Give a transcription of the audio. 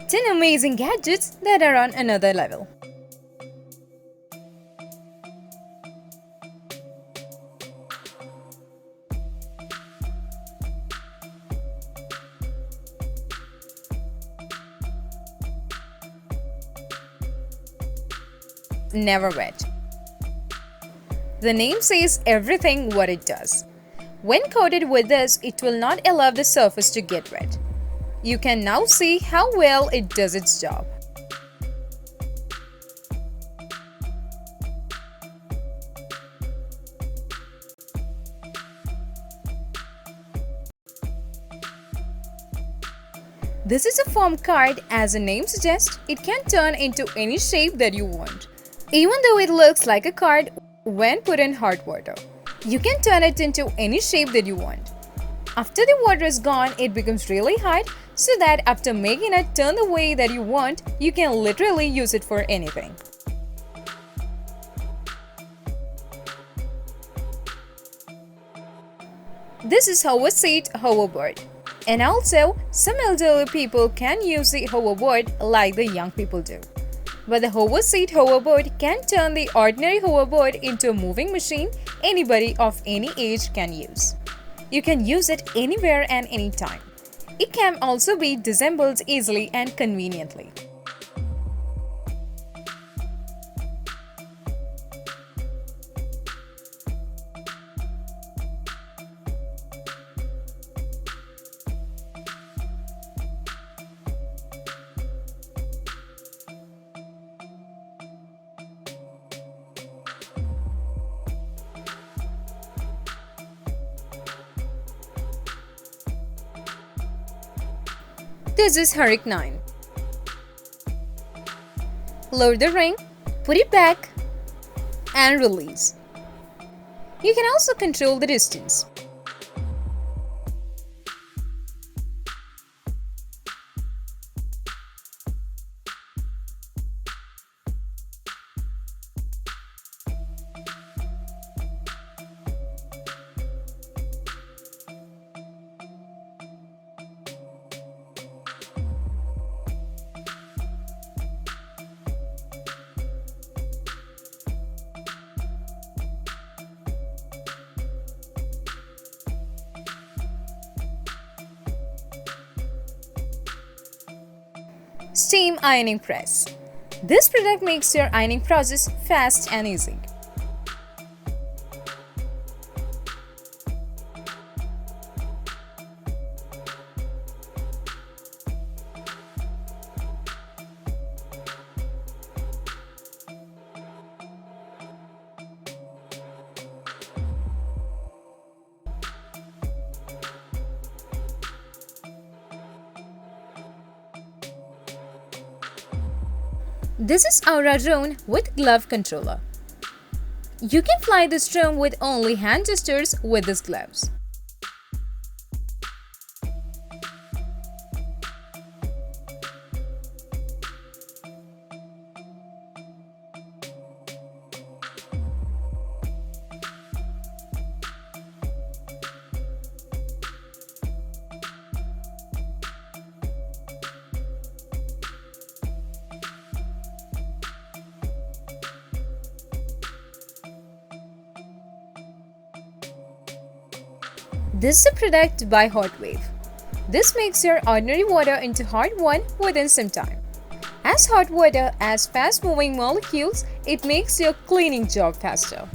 10 amazing gadgets that are on another level. NeverWet. The name says everything what it does. When coated with this, it will not allow the surface to get wet. You can now see how well it does its job. This is a Formcard. As the name suggests, it can turn into any shape that you want. Even though it looks like a card, when put in hot water, you can turn it into any shape that you want. After the water is gone, it becomes really hot, so that after making it turn the way that you want, you can literally use it for anything. This is Hoverseat Hoverboard. And also, some elderly people can use the hoverboard like the young people do. But the Hoverseat Hoverboard can turn the ordinary hoverboard into a moving machine anybody of any age can use. You can use it anywhere and anytime. It can also be disassembled easily and conveniently. This is Hurricane 9. Load the ring, put it back, and release. You can also control the distance. Steam ironing press. This product makes your ironing process fast and easy. This is Aura drone with glove controller. You can fly this drone with only hand gestures with these gloves. This is a product by Hotwave. This makes your ordinary water into hot one within some time. As hot water has fast-moving molecules, it makes your cleaning job faster.